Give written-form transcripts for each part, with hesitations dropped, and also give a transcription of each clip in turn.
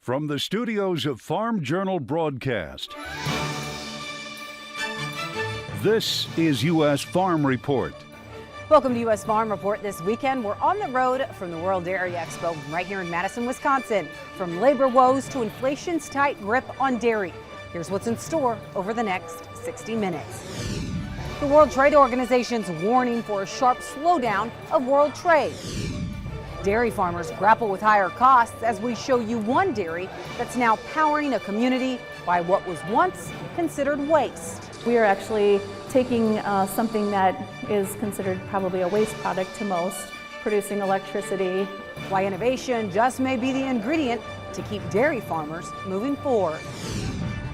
From the studios of Farm Journal Broadcast, this is U.S. Farm Report. Welcome to U.S. Farm Report. This weekend, we're on the road from the World Dairy Expo right here in Madison, Wisconsin. From labor woes to inflation's tight grip on dairy. Here's what's in store over the next 60 minutes. The World Trade Organization's warning for a sharp slowdown of world trade. Dairy farmers grapple with higher costs as we show you one dairy that's now powering a community by what was once considered waste. We are actually taking something that is considered probably a waste product to most, producing electricity. Why innovation just may be the ingredient to keep dairy farmers moving forward.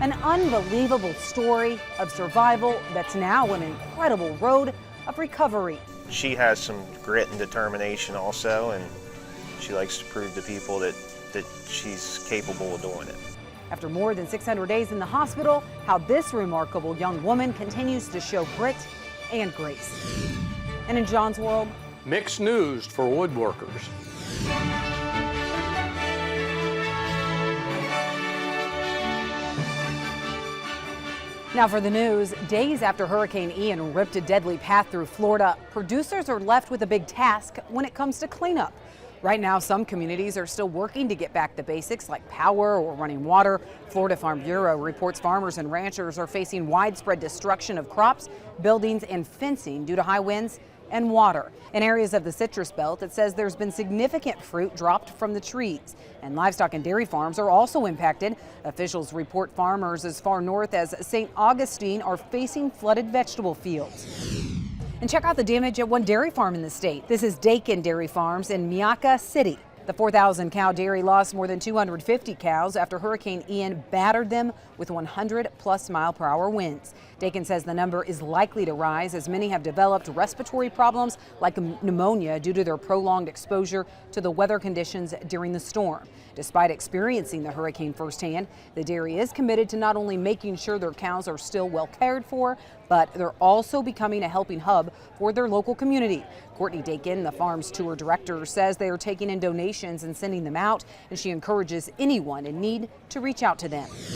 An unbelievable story of survival that's now an incredible road of recovery. She has some grit and determination also, and she likes to prove to people that she's capable of doing it. After more than 600 days in the hospital, how this remarkable young woman continues to show grit and grace. And in John's world, mixed news for woodworkers. Now for the news. Days after Hurricane Ian ripped a deadly path through Florida, producers are left with a big task when it comes to cleanup. Right now, some communities are still working to get back the basics like power or running water. Florida Farm Bureau reports farmers and ranchers are facing widespread destruction of crops, buildings, and fencing due to high winds and water. In areas of the Citrus Belt, it says there's been significant fruit dropped from the trees. And livestock and dairy farms are also impacted. Officials report farmers as far north as St. Augustine are facing flooded vegetable fields. And check out the damage at one dairy farm in the state. This is Dakin Dairy Farms in Miaka City. The 4,000 cow dairy lost more than 250 cows after Hurricane Ian battered them with 100-plus-mile-per-hour winds. Dakin says the number is likely to rise as many have developed respiratory problems like pneumonia due to their prolonged exposure to the weather conditions during the storm. Despite experiencing the hurricane firsthand, the dairy is committed to not only making sure their cows are still well cared for, but they're also becoming a helping hub for their local community. Courtney Dakin, the farm's tour director, says they are taking in donations and sending them out, and she encourages anyone in need to reach out to them.